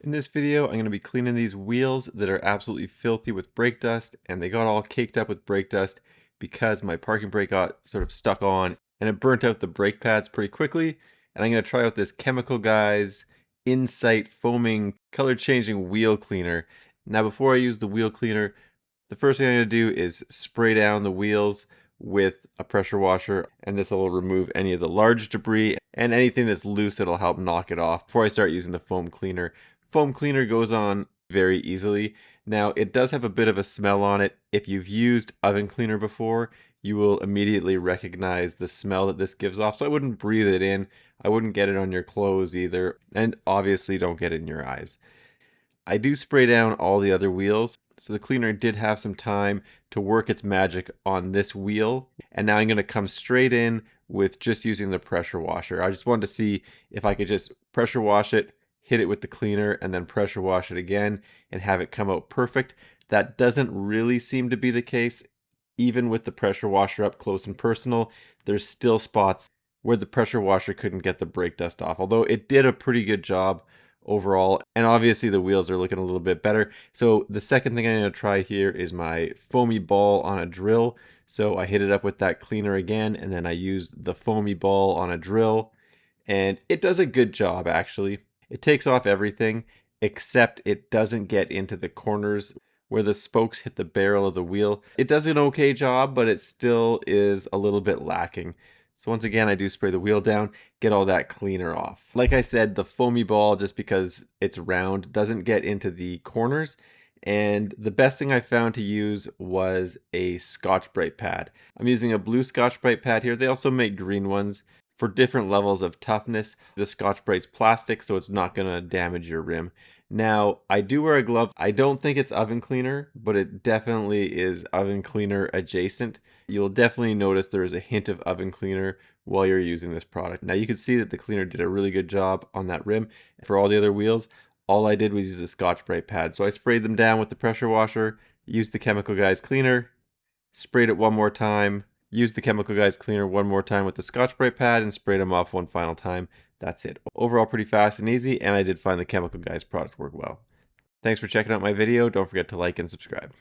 In this video, I'm going to be cleaning these wheels that are absolutely filthy with brake dust, and they got all caked up with brake dust because my parking brake got sort of stuck on and it burnt out the brake pads pretty quickly. And I'm going to try out this Chemical Guys Insight foaming color changing wheel cleaner. Now before I use the wheel cleaner, the first thing I'm going to do is spray down the wheels with a pressure washer, and this will remove any of the large debris and anything that's loose. It'll help knock it off before I start using the foam cleaner. Foam cleaner goes on very easily. Now it does have a bit of a smell on it. If you've used oven cleaner before, you will immediately recognize the smell that this gives off. So I wouldn't breathe it in. I wouldn't get it on your clothes either. And obviously don't get it in your eyes. I do spray down all the other wheels, so the cleaner did have some time to work its magic on this wheel. And now I'm going to come straight in with just using the pressure washer. I just wanted to see if I could just pressure wash it, hit it with the cleaner, and then pressure wash it again and have it come out perfect. That doesn't really seem to be the case. Even with the pressure washer up close and personal, there's still spots where the pressure washer couldn't get the brake dust off, although it did a pretty good job overall. And obviously the wheels are looking a little bit better. So the second thing I'm going to try here is my foamy ball on a drill. So I hit it up with that cleaner again, and then I use the foamy ball on a drill, and it does a good job actually. It takes off everything except it doesn't get into the corners where the spokes hit the barrel of the wheel. It does an okay job, but it still is a little bit lacking. So once again, I do spray the wheel down, get all that cleaner off. Like I said, the foamy ball, just because it's round, doesn't get into the corners. And the best thing I found to use was a Scotch-Brite pad. I'm using a blue Scotch-Brite pad here. They also make green ones for different levels of toughness. The Scotch-Brite's plastic, so it's not going to damage your rim. Now, I do wear a glove. I don't think it's oven cleaner, but it definitely is oven cleaner adjacent. You'll definitely notice there is a hint of oven cleaner while you're using this product. Now you can see that the cleaner did a really good job on that rim. For all the other wheels, all I did was use a Scotch-Brite pad. So I sprayed them down with the pressure washer, used the Chemical Guys cleaner, sprayed it one more time, used the Chemical Guys cleaner one more time with the Scotch-Brite pad, and sprayed them off one final time. That's it. Overall pretty fast and easy, and I did find the Chemical Guys product work well. Thanks for checking out my video. Don't forget to like and subscribe.